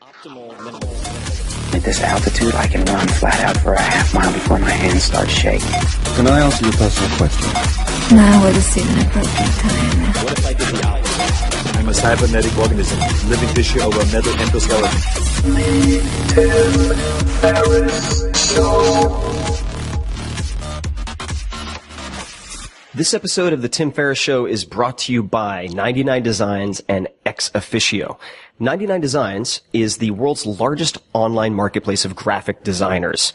At this altitude, I can run flat out for a half mile before my hands start shaking. Can I ask you a personal question? Now would seem an appropriate time. What if I did the opposite? I'm a cybernetic organism, living tissue over a metal endoskeleton. The Tim Ferriss Show. This episode of The Tim Ferriss Show is brought to you by 99 Designs and Ex Officio. 99 Designs is the world's largest online marketplace of graphic designers.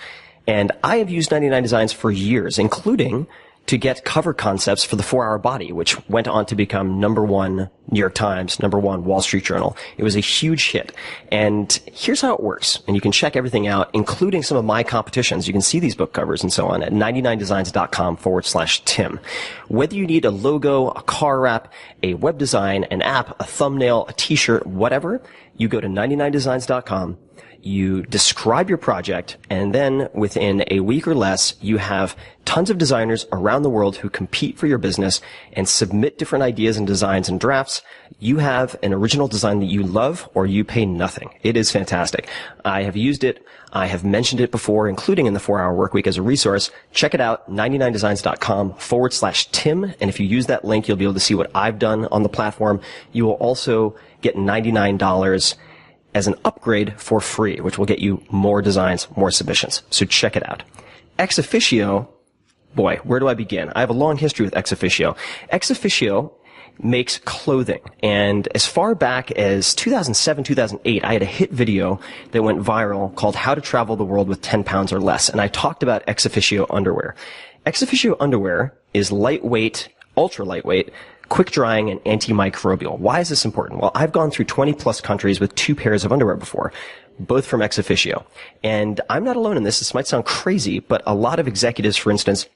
And I have used 99 Designs for years, including to get cover concepts for the 4-Hour Body, which went on to become #1 New York Times, #1 Wall Street Journal. It was a huge hit. And here's how it works. And you can check everything out, including some of my competitions. You can see these book covers and so on at 99designs.com/Tim. Whether you need a logo, a car wrap, a web design, an app, a thumbnail, a t-shirt, whatever, you go to 99designs.com. You describe your project, and then within a week or less, you have tons of designers around the world who compete for your business and submit different ideas and designs and drafts. You have an original design that you love, or you pay nothing. It is fantastic. I have used it. I have mentioned it before, including in the 4-Hour Workweek as a resource. Check it out, 99designs.com/Tim. And if you use that link, you'll be able to see what I've done on the platform. You will also get $99 as an upgrade for free, which will get you more designs, more submissions. So check it out. Ex Officio, boy, where do I begin? I have a long history with Ex Officio. Ex Officio makes clothing. And as far back as 2007, 2008, I had a hit video that went viral called How to Travel the World with 10 Pounds or Less. And I talked about Ex Officio underwear. Ex Officio underwear is lightweight, ultra lightweight, quick drying, and antimicrobial. Why is this important? Well, I've gone through 20 plus countries with 2 pairs of underwear before, both from Ex Officio. And I'm not alone in this. This might sound crazy, but a lot of executives, for instance,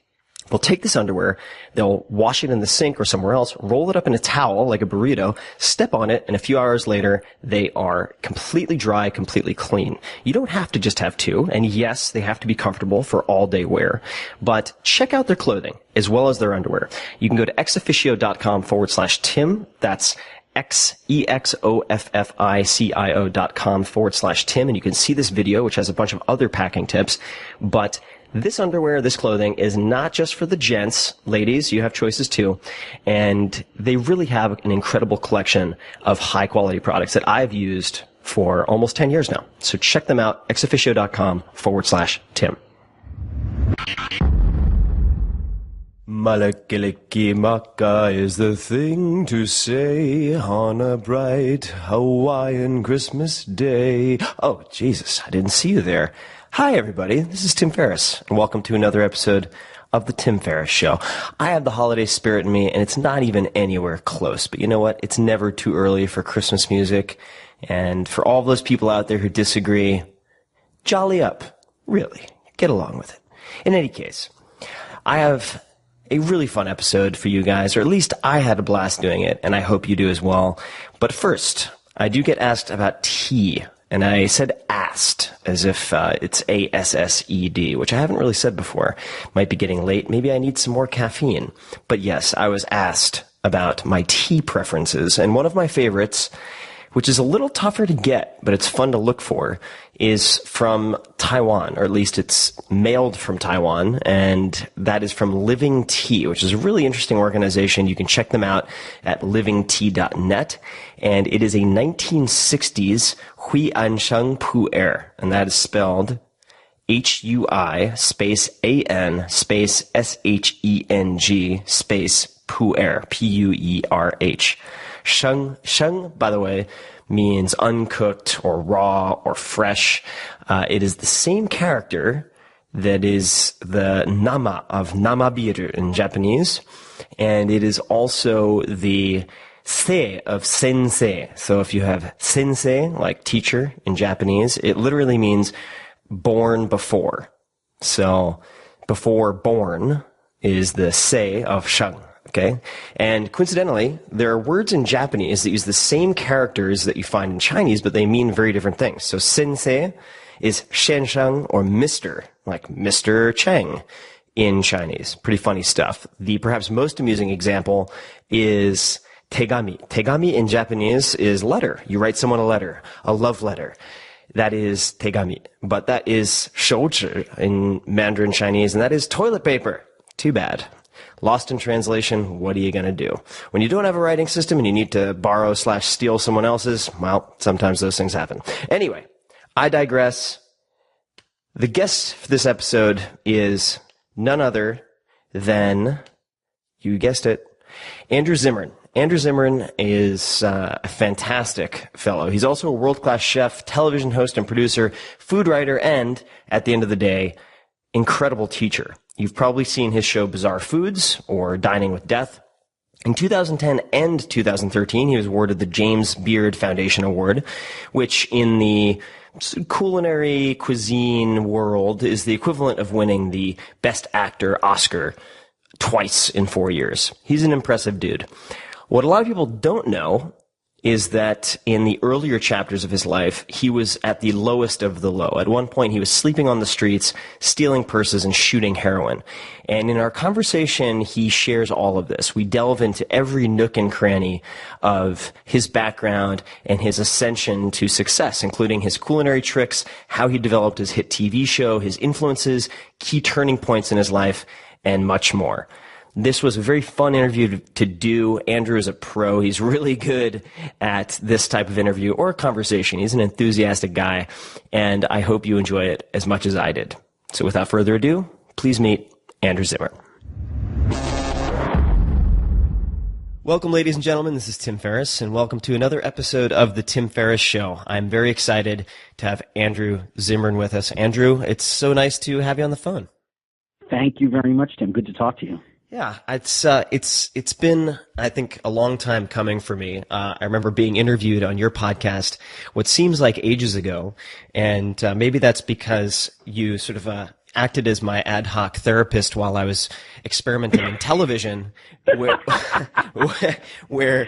will take this underwear, they'll wash it in the sink or somewhere else, roll it up in a towel like a burrito, step on it, and a few hours later, they are completely dry, completely clean. You don't have to just have 2, and yes, they have to be comfortable for all-day wear, but check out their clothing as well as their underwear. You can go to exofficio.com/Tim. That's exofficio.com/Tim, and you can see this video, which has a bunch of other packing tips, but this underwear, this clothing is not just for the gents. Ladies, you have choices too. And they really have an incredible collection of high quality products that I've used for almost 10 years now. So check them out, exofficio.com/Tim. Malakilikimaka is the thing to say on a bright Hawaiian Christmas day. Oh, Jesus, I didn't see you there. Hi, everybody. This is Tim Ferriss, and welcome to another episode of The Tim Ferriss Show. I have the holiday spirit in me, and it's not even anywhere close. But you know what? It's never too early for Christmas music. And for all those people out there who disagree, jolly up. Really. Get along with it. In any case, I have a really fun episode for you guys, or at least I had a blast doing it, and I hope you do as well. But first, I do get asked about tea. And I said asked, as if it's ASSED, which I haven't really said before. Might be getting late. Maybe I need some more caffeine. But yes, I was asked about my tea preferences. And one of my favorites, which is a little tougher to get, but it's fun to look for, is from Taiwan, or at least it's mailed from Taiwan, and that is from Living Tea, which is a really interesting organization. You can check them out at livingtea.net, and it is a 1960s Hui Ansheng Pu'er, and that is spelled HUI space AN space SHENG space Pu'er, PUERH. Sheng, by the way, means uncooked or raw or fresh. It is the same character that is the nama of namabiru in Japanese, and it is also the sei of sensei. So if you have sensei, like teacher in Japanese, it literally means born before. So before born is the sei of sheng. Okay? And coincidentally, there are words in Japanese that use the same characters that you find in Chinese, but they mean very different things. So sensei is shensheng, or Mr., like Mr. Cheng in Chinese. Pretty funny stuff. The perhaps most amusing example is tegami. Tegami in Japanese is letter. You write someone a letter, a love letter. That is 手紙, but that is 手纸 in Mandarin Chinese, and that is toilet paper. Too bad. Lost in translation, what are you going to do? When you don't have a writing system and you need to borrow/steal someone else's, well, sometimes those things happen. Anyway, I digress. The guest for this episode is none other than, you guessed it, Andrew Zimmern. Andrew Zimmern is a fantastic fellow. He's also a world-class chef, television host and producer, food writer, and, at the end of the day, incredible teacher. You've probably seen his show Bizarre Foods or Dining with Death. In 2010 and 2013, he was awarded the James Beard Foundation Award, which in the culinary cuisine world is the equivalent of winning the Best Actor Oscar twice in 4 years. He's an impressive dude. What a lot of people don't know is that in the earlier chapters of his life, he was at the lowest of the low. At one point, he was sleeping on the streets, stealing purses, and shooting heroin. And in our conversation, he shares all of this. We delve into every nook and cranny of his background and his ascension to success, including his culinary tricks, how he developed his hit TV show, his influences, key turning points in his life, and much more. This was a very fun interview to do. Andrew is a pro. He's really good at this type of interview or conversation. He's an enthusiastic guy, and I hope you enjoy it as much as I did. So without further ado, please meet Andrew Zimmern. Welcome, ladies and gentlemen. This is Tim Ferriss, and welcome to another episode of The Tim Ferriss Show. I'm very excited to have Andrew Zimmern with us. Andrew, it's so nice to have you on the phone. Thank you very much, Tim. Good to talk to you. Yeah, it's been, I think, a long time coming for me. I remember being interviewed on your podcast what seems like ages ago, and maybe that's because you sort of acted as my ad hoc therapist while I was experimenting in television, where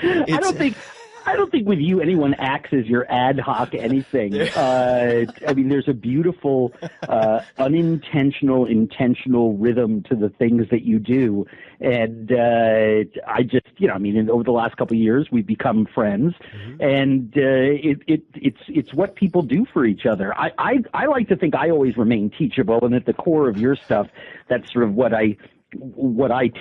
it's, I don't think with you anyone acts as your ad hoc anything. I mean, there's a beautiful, unintentional, intentional rhythm to the things that you do. And I just, I mean, over the last couple of years, we've become friends. Mm-hmm. And it's what people do for each other. I like to think I always remain teachable, and at the core of your stuff, that's sort of what I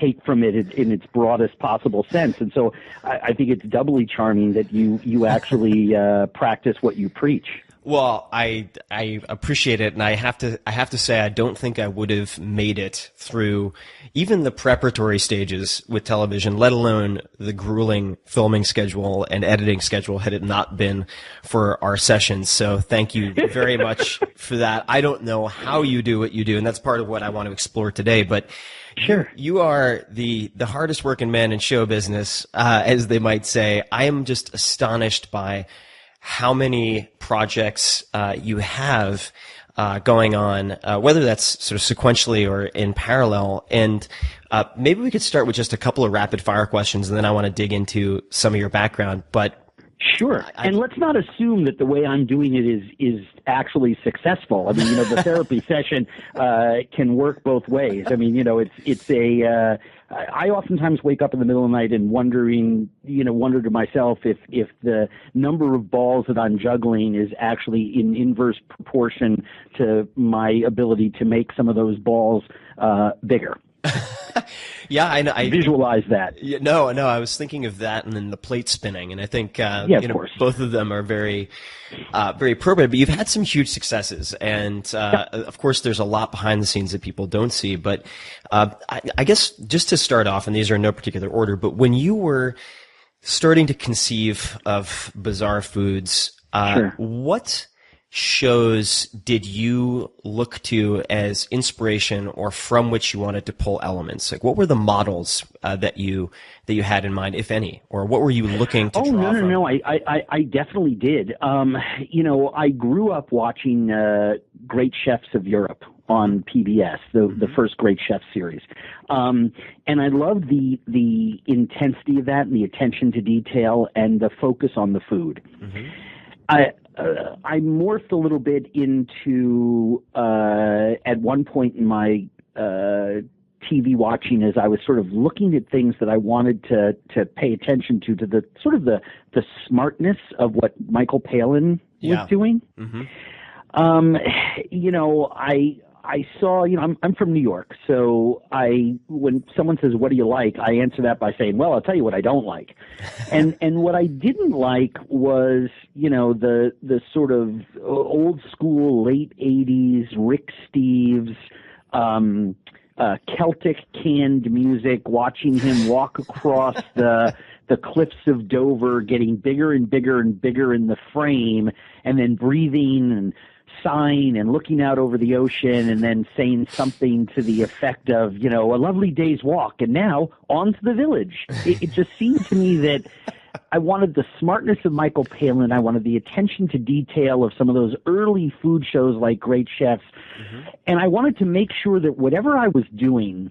take from it in its broadest possible sense. And so I think it's doubly charming that you actually practice what you preach. Well, I appreciate it, and I have to say I don't think I would have made it through even the preparatory stages with television, let alone the grueling filming schedule and editing schedule, had it not been for our sessions. So thank you very much for that. I don't know how you do what you do, and that's part of what I want to explore today, but sure. You are the hardest working man in show business, as they might say. I am just astonished by how many projects you have going on, whether that's sort of sequentially or in parallel. And maybe we could start with just a couple of rapid fire questions, and then I want to dig into some of your background. But sure. And let's not assume that the way I'm doing it is actually successful. I mean, the therapy session can work both ways. I mean, I oftentimes wake up in the middle of the night and wonder to myself if the number of balls that I'm juggling is actually in inverse proportion to my ability to make some of those balls bigger. Yeah, I visualize that. Yeah, no, I was thinking of that and then the plate spinning, and I think of course. Both of them are very appropriate. But you've had some huge successes, and of course, there's a lot behind the scenes that people don't see. But I guess just to start off, and these are in no particular order, but when you were starting to conceive of Bizarre Foods, sure. What shows did you look to as inspiration or from which you wanted to pull elements? Like, what were the models that you had in mind, if any, or what were you looking to draw from? No. I definitely did. I grew up watching Great Chefs of Europe on PBS, the first Great Chef series. And I loved the intensity of that and the attention to detail and the focus on the food. Mm-hmm. I morphed a little bit into, at one point in my TV watching, as I was sort of looking at things that I wanted to pay attention to the sort of the smartness of what Michael Palin was doing. Mm-hmm. You know, I saw, you know, I'm from New York, so when someone says, "What do you like?" I answer that by saying, "Well, I'll tell you what I don't like." And what I didn't like was, you know, the sort of old school late 80s Rick Steves, Celtic canned music, watching him walk across the cliffs of Dover, getting bigger and bigger and bigger in the frame, and then breathing and sighing and looking out over the ocean, and then saying something to the effect of, you know, "A lovely day's walk, and now on to the village." It just seemed to me that I wanted the smartness of Michael Palin. I wanted the attention to detail of some of those early food shows like Great Chefs. And I wanted to make sure that whatever I was doing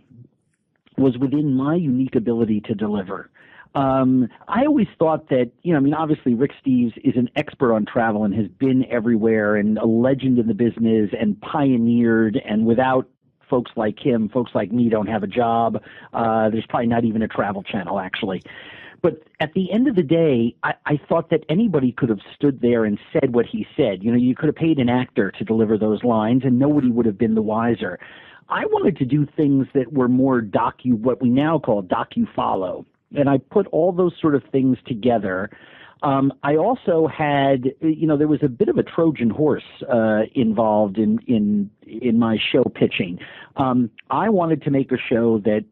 was within my unique ability to deliver. I always thought that, you know, I mean, obviously Rick Steves is an expert on travel and has been everywhere and a legend in the business and pioneered, and without folks like him, folks like me don't have a job. There's probably not even a travel channel, actually. But at the end of the day, I thought that anybody could have stood there and said what he said. You know, you could have paid an actor to deliver those lines and nobody would have been the wiser. I wanted to do things that were more what we now call docu-follow. And I put all those sort of things together. I also had, you know, there was a bit of a Trojan horse involved in my show pitching. I wanted to make a show that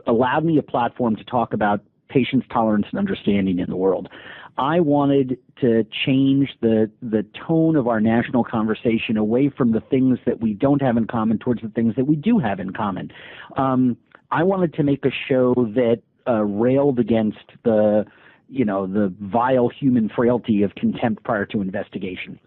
allowed me a platform to talk about patience, tolerance, and understanding in the world. I wanted to change the tone of our national conversation away from the things that we don't have in common towards the things that we do have in common. I wanted to make a show that railed against the vile human frailty of contempt prior to investigation.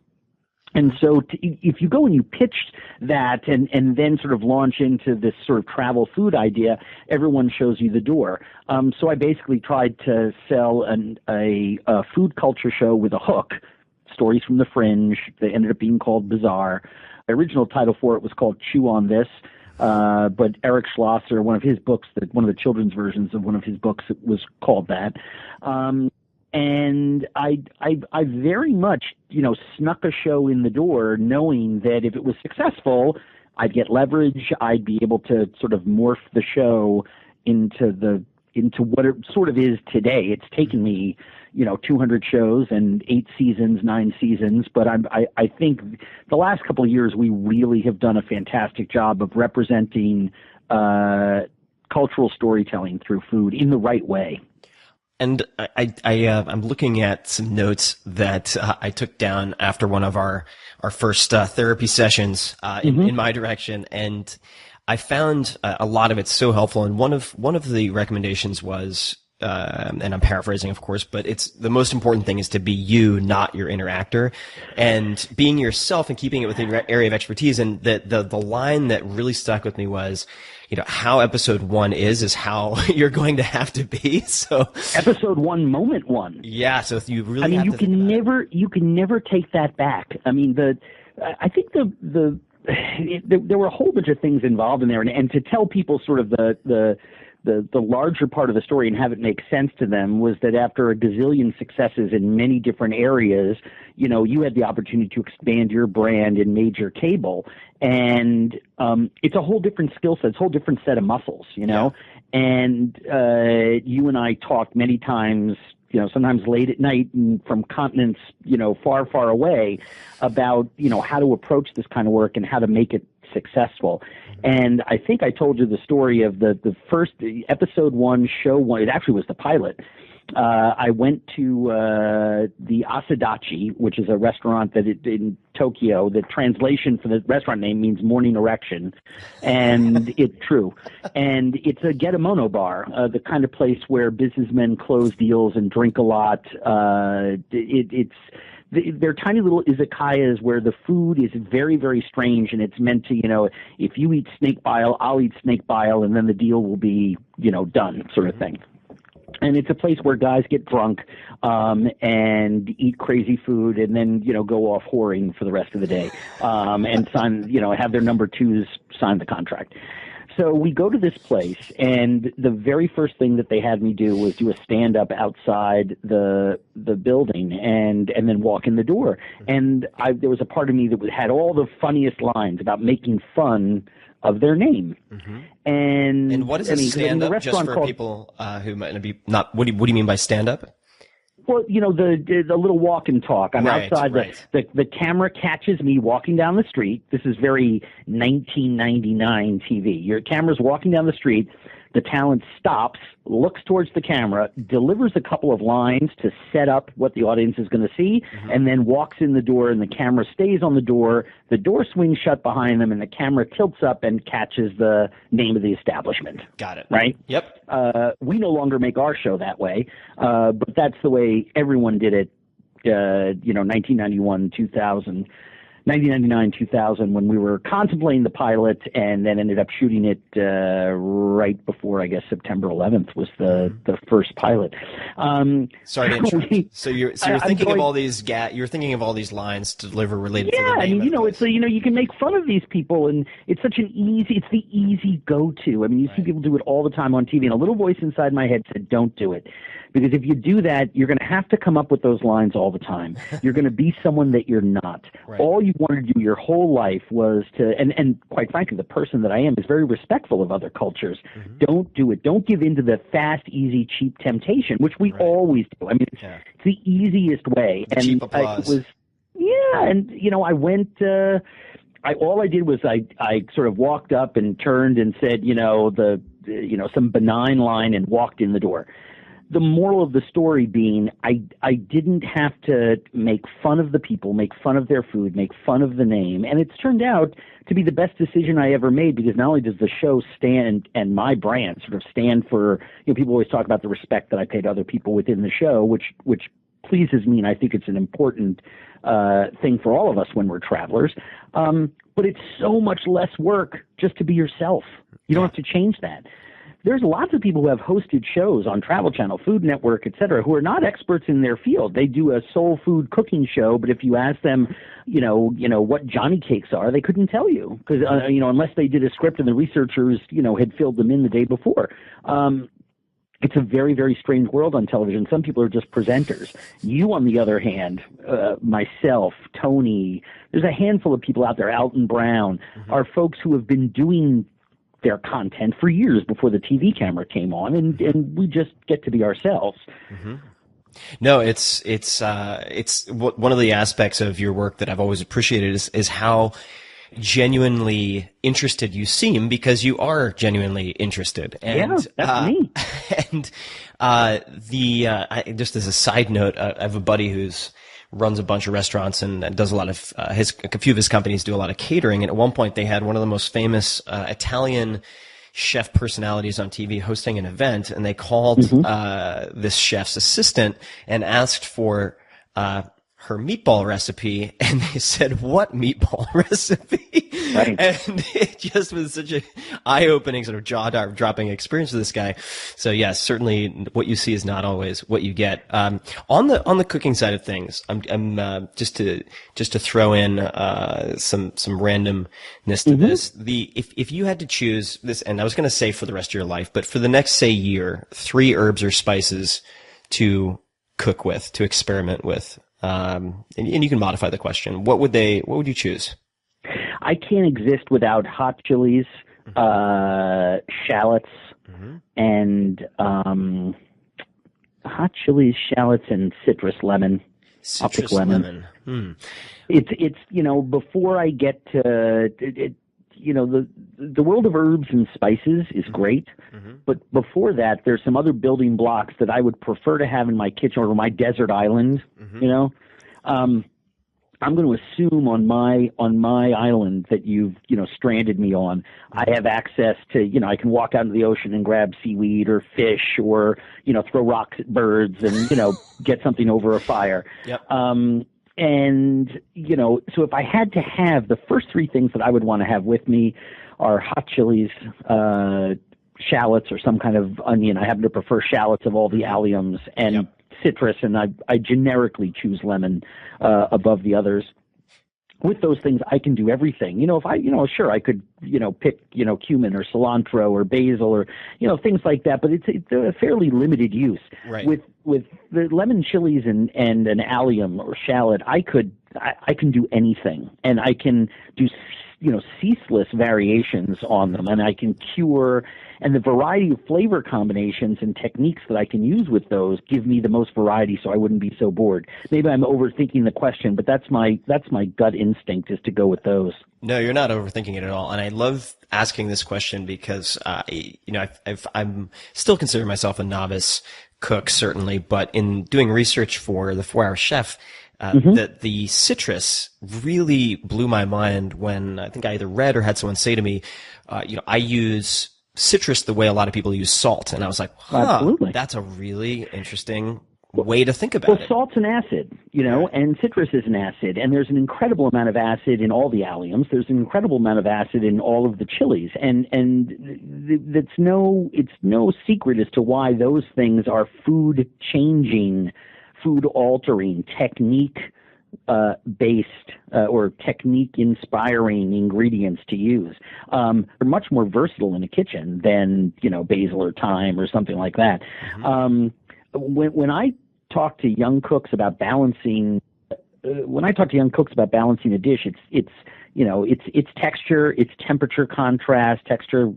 And so if you go and you pitch that and then sort of launch into this sort of travel food idea, everyone shows you the door. So I basically tried to sell a food culture show with a hook, stories from the fringe that ended up being called Bizarre. The original title for it was called Chew on This. But Eric Schlosser, one of his books, one of the children's versions of one of his books was called that. And I very much, you know, snuck a show in the door knowing that if it was successful, I'd get leverage. I'd be able to sort of morph the show into what it sort of is today. It's taken me, you know, 200 shows and 8 seasons, 9 seasons. But I think the last couple of years we really have done a fantastic job of representing cultural storytelling through food in the right way. And I'm looking at some notes that I took down after one of our first therapy sessions in my direction, and I found a lot of it so helpful. And one of the recommendations was, and I'm paraphrasing, of course, but it's the most important thing is to be you, not your interactor, and being yourself and keeping it within your area of expertise. And the line that really stuck with me was, you know, how episode 1 is how you're going to have to be. So episode 1, moment 1. Yeah. So if you really, I mean, you can never take that back. I mean, I think there were a whole bunch of things involved in there, and to tell people sort of the larger part of the story and have it make sense to them was that after a gazillion successes in many different areas, you know, you had the opportunity to expand your brand in major cable, and it's a whole different skill set, it's a whole different set of muscles, you know. Yeah. And you and I talked many times, you know, sometimes late at night and from continents, you know, far, far away about, you know, how to approach this kind of work and how to make it successful. And I think I told you the story of the first episode 1, show 1. It actually was the pilot. I went to the Asadachi, which is a restaurant in Tokyo. The translation for the restaurant name means morning erection, and it's true. And it's a getemono bar, the kind of place where businessmen close deals and drink a lot. They're tiny little izakayas where the food is very, very strange, and it's meant to, you know, if you eat snake bile, I'll eat snake bile, and then the deal will be, you know, done, sort of thing. And it's a place where guys get drunk and eat crazy food and then, you know, go off whoring for the rest of the day and sign, you know, have their number 2s sign the contract. So we go to this place, and the very first thing that they had me do was do a stand-up outside the building, and then walk in the door. And there was a part of me that had all the funniest lines about making fun of their name. And what is a stand-up, just for people who might be not? What do you mean by stand-up? Well, the little walk and talk. I'm outside. Right. The camera catches me walking down the street. This is very 1999 TV. Your camera's walking down the street. The talent stops, looks towards the camera, delivers a couple of lines to set up what the audience is going to see, and then walks in the door, and the camera stays on the door. The door swings shut behind them, and the camera tilts up and catches the name of the establishment. Got it. Right? Yep. We no longer make our show that way, but that's the way everyone did it, 1991, 2000. 1999, 2000, when we were contemplating the pilot, and then ended up shooting it right before, I guess, September 11th was the first pilot. Sorry to interrupt. So you're thinking of all these you're thinking of all these lines to deliver related to the name. Yeah, I mean, it's you can make fun of these people, and it's such an it's the easy go-to. I mean, you see people do it all the time on TV, and a little voice inside my head said, "Don't do it." Because if you do that, you're going to have to come up with those lines all the time. You're going to be someone that you're not. Right. All you wanted to do your whole life was to, and quite frankly, the person that I am is very respectful of other cultures. Don't do it. Don't give in to the fast, easy, cheap temptation, which we always do. I mean, it's the easiest way. The cheap applause. I went, all I did was I sort of walked up and turned and said, some benign line and walked in the door. The moral of the story being I didn't have to make fun of the people, make fun of their food, make fun of the name. And it's turned out to be the best decision I ever made, because not only does the show stand and my brand sort of stand for, people always talk about the respect that I pay to other people within the show, which pleases me, and I think it's an important thing for all of us when we're travelers. But it's so much less work just to be yourself. You don't have to change that. There's lots of people who have hosted shows on Travel Channel, Food Network, et cetera, who are not experts in their field. They do a soul food cooking show, but if you ask them, what Johnny cakes are, they couldn't tell you, because unless they did a script and the researchers had filled them in the day before. It's a very, very strange world on television. Some people are just presenters. You, on the other hand, myself, Tony, there's a handful of people out there, Alton Brown, are folks who have been doing their content for years before the TV camera came on, and we just get to be ourselves. No, it's one of the aspects of your work that I've always appreciated is how genuinely interested you seem, because you are genuinely interested. And, that's me. And just as a side note, I have a buddy who's runs a bunch of restaurants and does a lot of a few of his companies do a lot of catering. And at one point they had one of the most famous Italian chef personalities on TV hosting an event, and they called this chef's assistant and asked for her meatball recipe, and they said, "What meatball recipe?" Right. And it just was such a eye-opening, sort of jaw-dropping experience for this guy. So yes, certainly what you see is not always what you get. On the cooking side of things, I'm just to throw in some randomness to this. If you had to choose this, and I was going to say for the rest of your life, but for the next, say, year, 3 herbs or spices to cook with, to experiment with. And you can modify the question. What would you choose? I can't exist without hot chilies, shallots, and hot chilies, shallots, and citrus lemon. I'll pick lemon. It's before I get to the world of herbs and spices is great, but before that, there's some other building blocks that I would prefer to have in my kitchen or my desert island. I'm going to assume on my island that you've stranded me on, I have access to I can walk out into the ocean and grab seaweed or fish or throw rocks at birds and get something over a fire. Yep. And, so if I had to have the first 3 things that I would want to have with me are hot chilies, shallots or some kind of onion. I happen to prefer shallots of all the alliums, and citrus, and I generically choose lemon above the others. with those things, I can do everything. If I, sure, I could, pick, cumin or cilantro or basil or, things like that, but it's a fairly limited use. Right. With the lemon chilies and an allium or shallot, I can do anything, and I can do, ceaseless variations on them, and I can cure, and the variety of flavor combinations and techniques that I can use with those give me the most variety, so I wouldn't be so bored. Maybe I'm overthinking the question, but that's my gut instinct, is to go with those. No, you're not overthinking it at all. And I love asking this question because, I'm still consider myself a novice cook, certainly, but in doing research for the 4-Hour Chef, that the citrus really blew my mind when I think I either read or had someone say to me, I use citrus the way a lot of people use salt. And I was like, Absolutely. That's a really interesting way to think about it. Well, salt's an acid, and citrus is an acid, and there's an incredible amount of acid in all the alliums. There's an incredible amount of acid in all of the chilies, and it's no secret as to why those things are food changing, food altering, technique based or technique inspiring ingredients to use. They're much more versatile in a kitchen than basil or thyme or something like that. When I talk to young cooks about balancing, a dish, it's texture, it's temperature contrast, temperature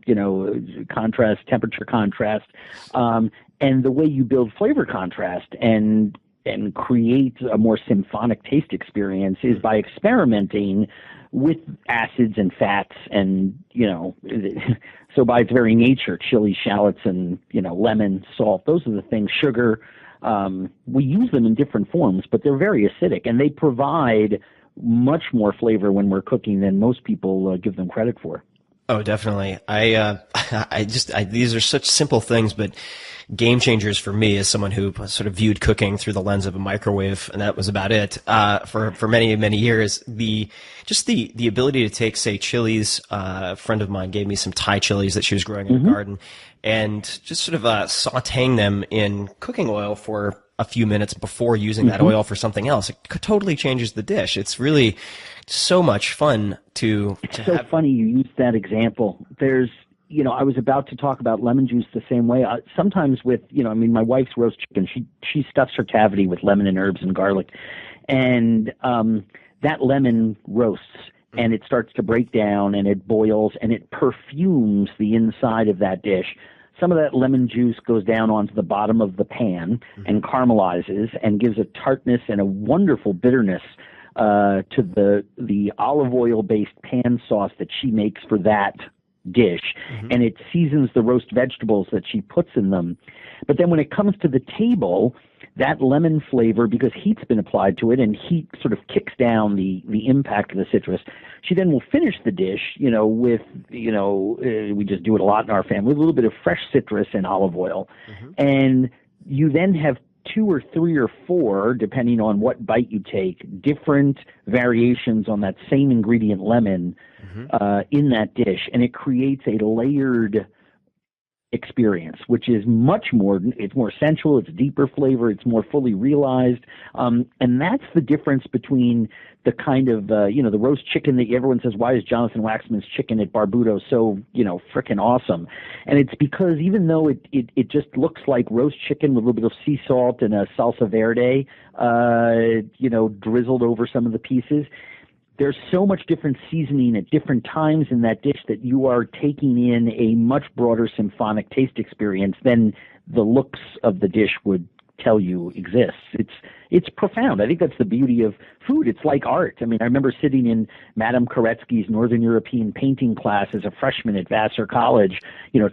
contrast, and the way you build flavor contrast and create a more symphonic taste experience is by experimenting with acids and fats, and so by its very nature, chili, shallots, and lemon, salt, those are the things. Sugar, we use them in different forms, but they're very acidic, and they provide much more flavor when we're cooking than most people give them credit for. Oh, definitely. These are such simple things, but game changers for me as someone who sort of viewed cooking through the lens of a microwave, and that was about it, for many, many years. The ability to take, say, chilies, a friend of mine gave me some Thai chilies that she was growing in her garden, and just sort of, sauteing them in cooking oil for a few minutes before using that oil for something else. It totally changes the dish. It's really so much fun to so funny you used that example. There's, I was about to talk about lemon juice the same way. Sometimes with, my wife's roast chicken, she stuffs her cavity with lemon and herbs and garlic, and that lemon roasts, and it starts to break down, and it boils, and it perfumes the inside of that dish. Some of that lemon juice goes down onto the bottom of the pan and caramelizes and gives a tartness and a wonderful bitterness to the olive oil based pan sauce that she makes for that dish, and it seasons the roast vegetables that she puts in them. But then when it comes to the table, that lemon flavor, because heat's been applied to it, and heat sort of kicks down the impact of the citrus, she then will finish the dish, with, we just do it a lot in our family, with a little bit of fresh citrus and olive oil. And you then have 2 or 3 or 4, depending on what bite you take, different variations on that same ingredient, lemon, in that dish, and it creates a layered experience, which is it's more sensual, it's deeper flavor, it's more fully realized, and that's the difference between the kind of the roast chicken that everyone says, why is Jonathan Waxman's chicken at Barbudo so frickin' awesome? And it's because even though it just looks like roast chicken with a little bit of sea salt and a salsa verde drizzled over some of the pieces, there's so much different seasoning at different times in that dish that you are taking in a much broader symphonic taste experience than the looks of the dish would tell you exists. It's profound. I think that's the beauty of food. It's like art. I mean, I remember sitting in Madame Koretsky's Northern European painting class as a freshman at Vassar College,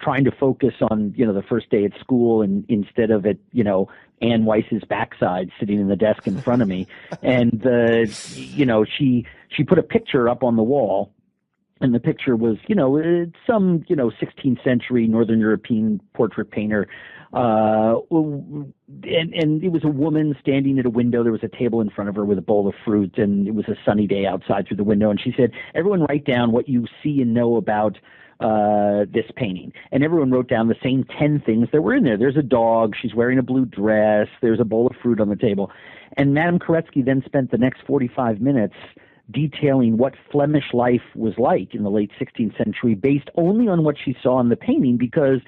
trying to focus on, the first day at school, and instead of at, Anne Weiss's backside sitting in the desk in front of me. And, she put a picture up on the wall, and the picture was, some, 16th century Northern European portrait painter. And it was a woman standing at a window. There was a table in front of her with a bowl of fruit, and it was a sunny day outside through the window. And she said, everyone write down what you see and know about this painting. And everyone wrote down the same 10 things that were in there. There's a dog. She's wearing a blue dress. There's a bowl of fruit on the table. And Madame Koretsky then spent the next 45 minutes detailing what Flemish life was like in the late 16th century based only on what she saw in the painting because,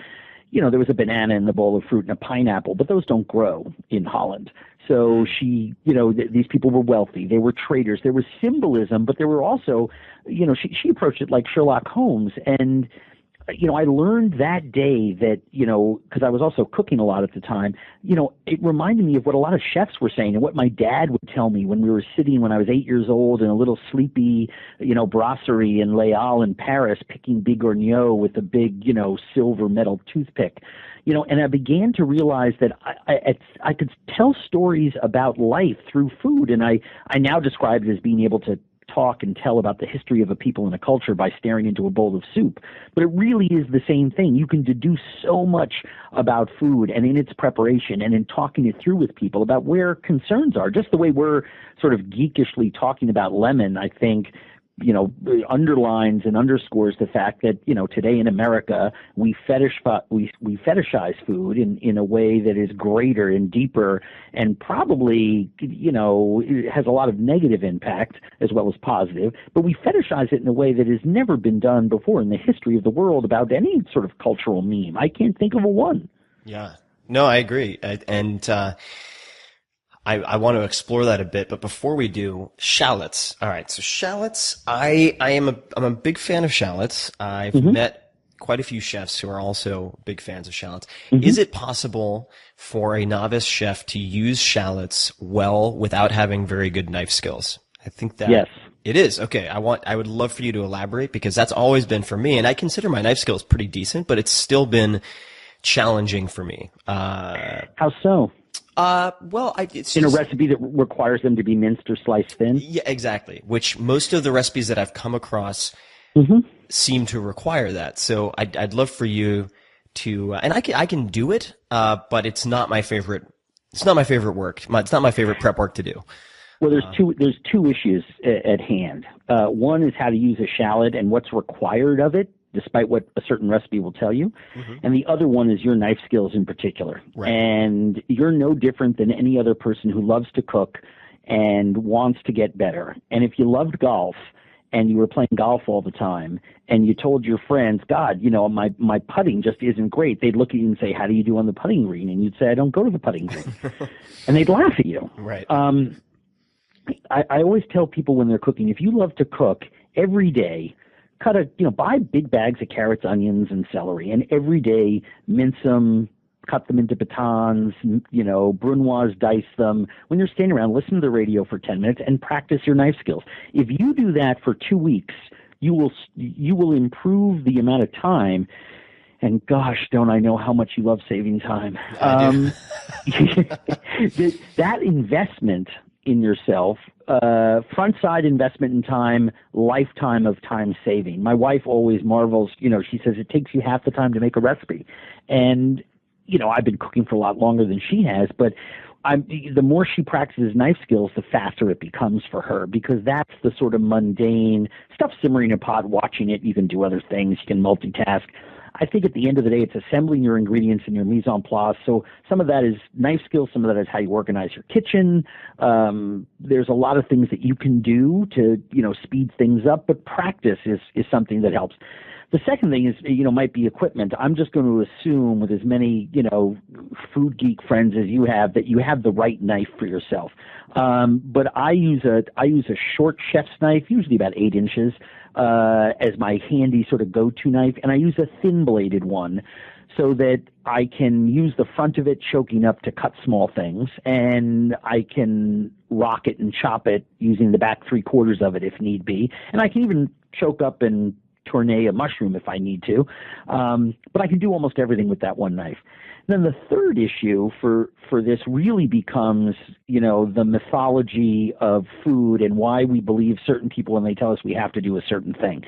there was a banana in the bowl of fruit and a pineapple, but those don't grow in Holland. So she, these people were wealthy. They were traders. There was symbolism, but there were also, she approached it like Sherlock Holmes. And, I learned that day that, because I was also cooking a lot at the time, it reminded me of what a lot of chefs were saying and what my dad would tell me when we were sitting when I was 8 years old in a little sleepy, brasserie in Les Halles in Paris, picking bigorneau with a big, silver metal toothpick. And I began to realize that I could tell stories about life through food. And I now describe it as being able to talk and tell about the history of a people and a culture by staring into a bowl of soup. But it really is the same thing. You can deduce so much about food and in its preparation and in talking it through with people about where concerns are. Just the way we're sort of geekishly talking about lemon, I think, underlines and underscores the fact that, today in America, we fetishize food in a way that is greater and deeper and probably, it has a lot of negative impact as well as positive, but we fetishize it in a way that has never been done before in the history of the world about any sort of cultural meme. I can't think of a one. Yeah. No, I agree. I want to explore that a bit, but before we do, shallots. All right, so shallots. I'm a big fan of shallots. I've met quite a few chefs who are also big fans of shallots. Is it possible for a novice chef to use shallots well without having very good knife skills? I think that yes. It is. Okay, I would love for you to elaborate because that's always been for me, and I consider my knife skills pretty decent, but it's still been challenging for me. How so? It's in a recipe that requires them to be minced or sliced thin? Yeah, exactly. Which most of the recipes that I've come across seem to require that. So I'd love for you to, and I can do it, but it's not my favorite. It's not my favorite work. It's not my favorite prep work to do. Well, there's two issues at hand. One is how to use a shallot and what's required of it, despite what a certain recipe will tell you. And the other one is your knife skills in particular. Right. And you're no different than any other person who loves to cook and wants to get better. And if you loved golf and you were playing golf all the time and you told your friends, God, my putting just isn't great, they'd look at you and say, how do you do on the putting green? And you'd say, I don't go to the putting green. And they'd laugh at you. Right. I always tell people when they're cooking, if you love to cook every day, buy big bags of carrots, onions, and celery, and every day mince them, cut them into batons, brunoise, dice them. When you're standing around, listen to the radio for 10 minutes and practice your knife skills. If you do that for 2 weeks, you will improve the amount of time. And gosh, don't I know how much you love saving time. That investment in yourself, front side investment in time, lifetime of time saving. My wife always marvels, she says it takes you half the time to make a recipe. And, I've been cooking for a lot longer than she has, but the more she practices knife skills, the faster it becomes for her, because that's the sort of mundane stuff simmering in a pot, watching it. You can do other things. You can multitask. I think at the end of the day, it's assembling your ingredients and your mise en place. So some of that is knife skills. Some of that is how you organize your kitchen. There's a lot of things that you can do to, speed things up, but practice is something that helps. The second thing is, might be equipment. I'm just going to assume with as many, food geek friends as you have that you have the right knife for yourself. But I use a short chef's knife, usually about 8 inches, as my handy sort of go-to knife, and I use a thin-bladed one so that I can use the front of it choking up to cut small things, and I can rock it and chop it using the back 3/4 of it if need be, and I can even choke up and tourné a mushroom if I need to, but I can do almost everything with that one knife. Then the third issue for this really becomes, the mythology of food and why we believe certain people when they tell us we have to do a certain thing.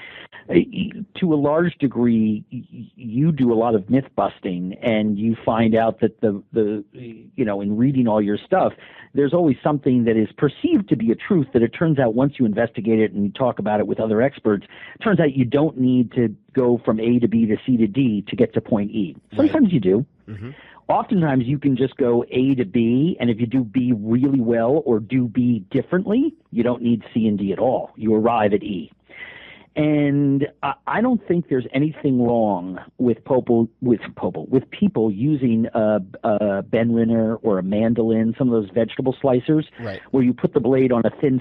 To a large degree, you do a lot of myth busting, and you find out that in reading all your stuff, there's always something that is perceived to be a truth that it turns out once you investigate it and you talk about it with other experts, it turns out you don't need to go from A to B to C to D to get to point E. Sometimes you do. oftentimes you can just go A to B, and if you do B really well or do B differently, you don't need C and D at all. You arrive at E. And I don't think there's anything wrong with people using a Ben Renner or a mandolin, some of those vegetable slicers, right, where you put the blade on a thin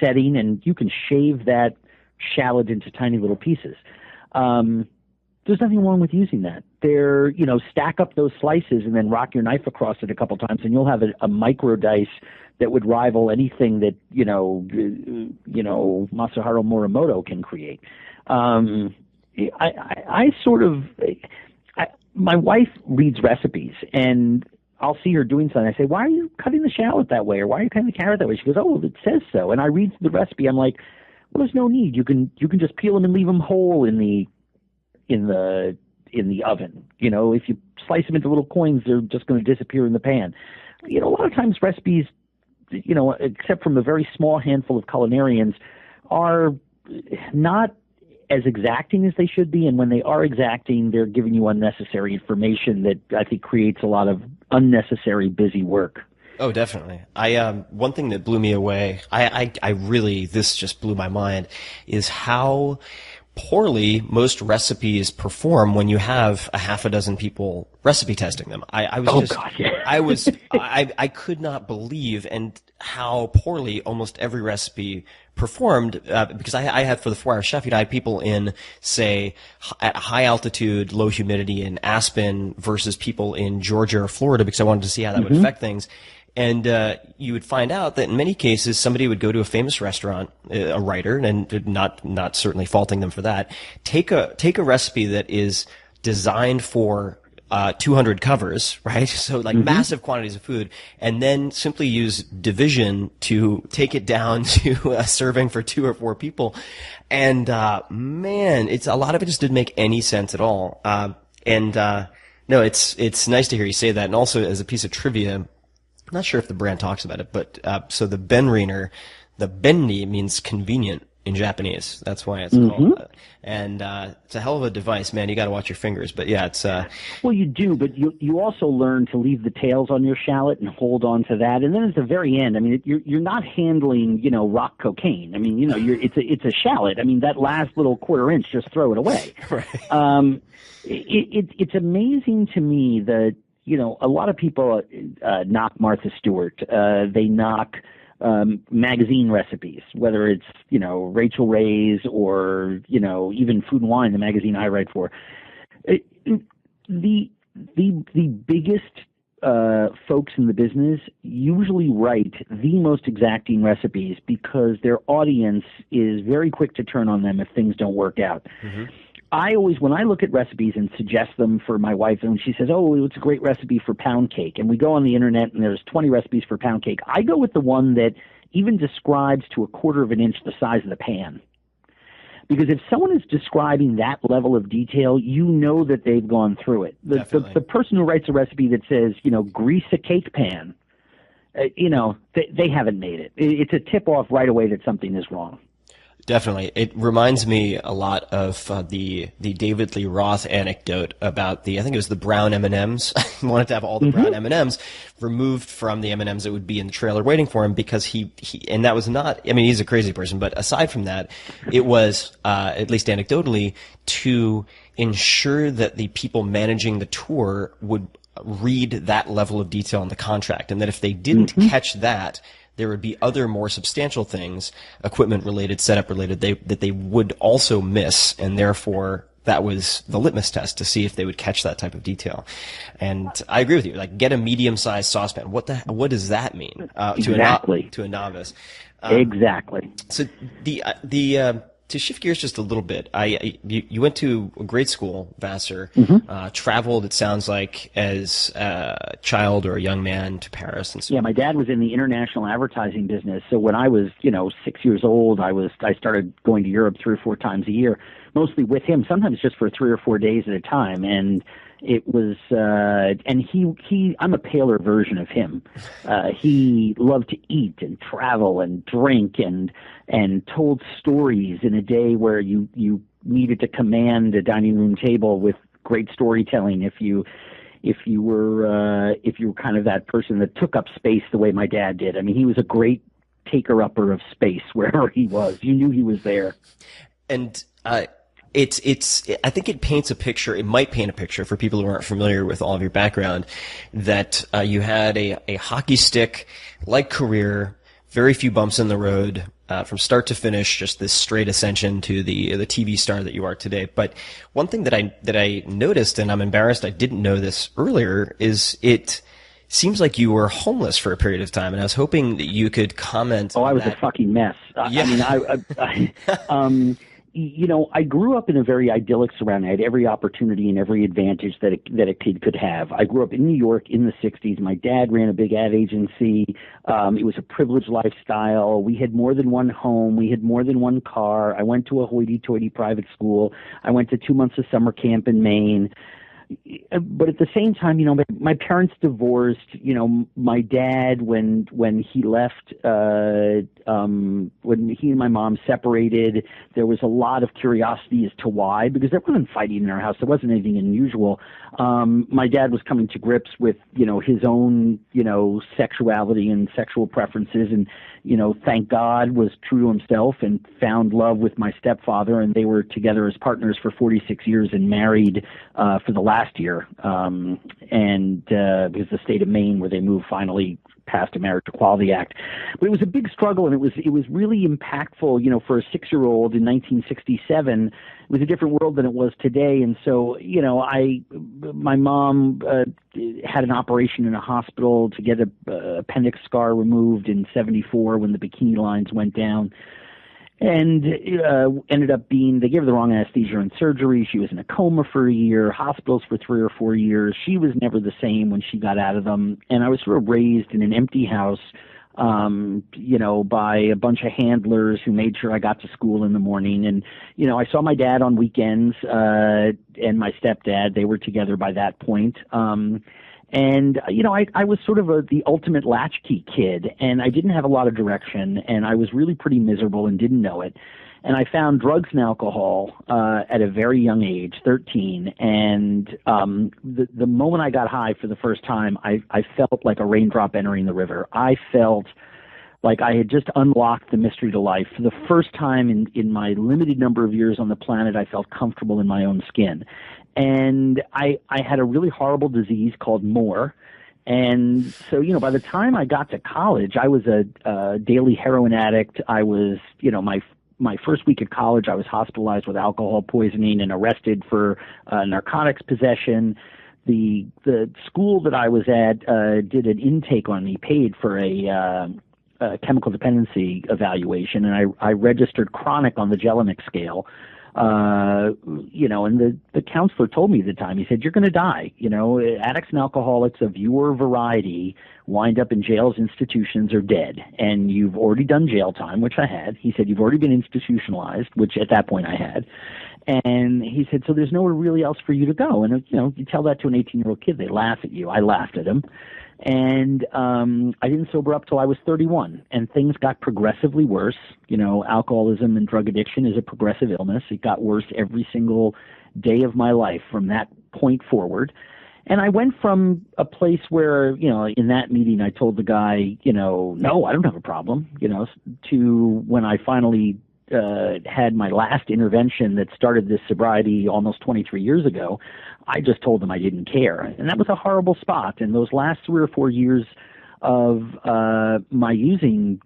setting and you can shave that shallot into tiny little pieces. There's nothing wrong with using that. Stack up those slices and then rock your knife across it a couple times, and you'll have a micro dice that would rival anything that Masahiro Morimoto can create. My wife reads recipes, and I'll see her doing something. I say, "Why are you cutting the shallot that way, or why are you cutting the carrot that way?" She goes, "Oh, it says so." And I read the recipe. I'm like, "Well, there's no need. You can just peel them and leave them whole in the oven. If you slice them into little coins, they're just going to disappear in the pan." A lot of times recipes, except from a very small handful of culinarians, are not as exacting as they should be. And when they are exacting, they're giving you unnecessary information that I think creates a lot of unnecessary busy work. Oh, definitely. One thing that blew me away, this just blew my mind, is how poorly most recipes perform when you have a half a dozen people recipe testing them. I could not believe how poorly almost every recipe performed, because I had, for the 4 Hour Chef, I had people in, say, at high altitude, low humidity in Aspen versus people in Georgia or Florida, because I wanted to see how that would affect things. And you would find out that in many cases, somebody would go to a famous restaurant, a writer, and not certainly faulting them for that, take a recipe that is designed for 200 covers, right? So massive quantities of food, and then simply use division to take it down to a serving for 2 or 4 people. And man, a lot of it just didn't make any sense at all. No, it's nice to hear you say that. And also, as a piece of trivia, I'm not sure if the brand talks about it, but so the Benriner, the benni means convenient in Japanese. That's why it's called that. And it's a hell of a device, man. You got to watch your fingers. But yeah, it's well, you do, but you also learn to leave the tails on your shallot and hold on to that. And then at the very end, I mean, you're not handling rock cocaine. I mean, it's a shallot. I mean, that last little quarter inch, just throw it away. Right. It's amazing to me that. A lot of people knock Martha Stewart. They knock magazine recipes, whether it's, Rachel Ray's or, even Food and Wine, the magazine I write for. The biggest folks in the business usually write the most exacting recipes because their audience is very quick to turn on them if things don't work out. When I look at recipes and suggest them for my wife, and she says, "Oh, it's a great recipe for pound cake," and we go on the internet and there's 20 recipes for pound cake, I go with the one that even describes to a quarter of an inch the size of the pan. Because if someone is describing that level of detail, you know that they've gone through it. The person who writes a recipe that says, grease a cake pan, they haven't made it. It's a tip-off right away that something is wrong. Definitely. It reminds me a lot of the David Lee Roth anecdote about I think it was the brown M&Ms. He wanted to have all the brown M&Ms removed from the M&Ms that would be in the trailer waiting for him because and that was not, I mean, he's a crazy person, but aside from that, it was, at least anecdotally, to ensure that the people managing the tour would read that level of detail in the contract, and that if they didn't catch that, there would be other more substantial things, equipment-related, setup-related, that they would also miss, and therefore that was the litmus test to see if they would catch that type of detail. And I agree with you. Get a medium-sized saucepan. What does that mean exactly to a novice? Exactly. So to shift gears just a little bit, you went to a great school, Vassar, traveled, it sounds like, as a child or a young man to Paris. And so. Yeah, my dad was in the international advertising business. So when I was, 6 years old, I started going to Europe 3 or 4 times a year, mostly with him, sometimes just for 3 or 4 days at a time. And it was, I'm a paler version of him. He loved to eat and travel and drink and told stories in a day where you needed to command a dining room table with great storytelling if you if you were kind of that person that took up space the way my dad did. I mean, he was a great taker-upper of space wherever he was. You knew he was there. And I think it paints a picture, it might paint a picture for people who aren't familiar with all of your background, that you had a hockey stick-like career, very few bumps in the road, from start to finish, just this straight ascension to the TV star that you are today. But one thing that I noticed, and I'm embarrassed I didn't know this earlier, is it seems like you were homeless for a period of time, and I was hoping that you could comment. Oh, on I was that. a fucking mess. Yeah. I mean, I grew up in a very idyllic surrounding. I had every opportunity and every advantage that a kid could have. I grew up in New York in the 60s. My dad ran a big ad agency. It was a privileged lifestyle. We had more than one home. We had more than one car. I went to a hoity-toity private school. I went to 2 months of summer camp in Maine. But at the same time, my parents divorced. My dad, when he left, when he and my mom separated, there was a lot of curiosity as to why, because there wasn't fighting in our house. There wasn't anything unusual. My dad was coming to grips with, his own, sexuality and sexual preferences, and, thank God, was true to himself and found love with my stepfather, and they were together as partners for 46 years and married for the last year. Because the state of Maine, where they moved, finally passed a Marriage Equality Act. But it was a big struggle, and it was really impactful, for a 6-year-old in 1967. It was a different world than it was today. And so, my mom had an operation in a hospital to get a appendix scar removed in 74 when the bikini lines went down. And ended up they gave her the wrong anesthesia and surgery. She was in a coma for a year, hospitals for 3 or 4 years. She was never the same when she got out of them. And I was sort of raised in an empty house, by a bunch of handlers who made sure I got to school in the morning. And, I saw my dad on weekends, and my stepdad. They were together by that point. And, I was sort of the ultimate latchkey kid, and I didn't have a lot of direction, and I was really pretty miserable and didn't know it. And I found drugs and alcohol at a very young age, 13, and the moment I got high for the first time, I felt like a raindrop entering the river. I felt like I had just unlocked the mystery to life. For the first time in my limited number of years on the planet, I felt comfortable in my own skin. And I had a really horrible disease called Moore. And so, by the time I got to college, I was a daily heroin addict. I was, my first week at college, I was hospitalized with alcohol poisoning and arrested for narcotics possession. The school that I was at did an intake on me, paid for a chemical dependency evaluation, and I registered chronic on the Jellinek scale. And the counselor told me at the time, he said, "You're going to die. Addicts and alcoholics of your variety wind up in jails, institutions, or dead. And you've already done jail time," which I had. He said, "You've already been institutionalized," which at that point I had. And he said, "So there's nowhere really else for you to go." And, you tell that to an 18-year-old kid, they laugh at you. I laughed at him. And I didn't sober up till I was 31, and things got progressively worse. Alcoholism and drug addiction is a progressive illness. It got worse every single day of my life from that point forward. And I went from a place where, in that meeting I told the guy, no, I don't have a problem, to when I finally had my last intervention that started this sobriety almost 23 years ago, I just told them I didn't care. And that was a horrible spot. And those last 3 or 4 years of my using,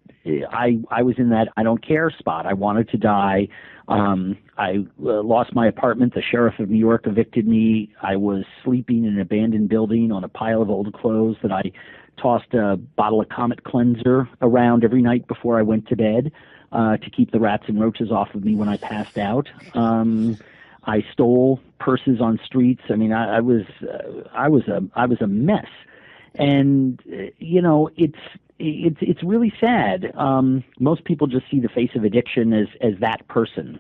I was in that I don't care spot. I wanted to die. I lost my apartment. The sheriff of New York evicted me. I was sleeping in an abandoned building on a pile of old clothes that I tossed a bottle of Comet cleanser around every night before I went to bed to keep the rats and roaches off of me when I passed out. I stole purses on streets. I mean, I was a mess, and it's really sad. Most people just see the face of addiction as that person.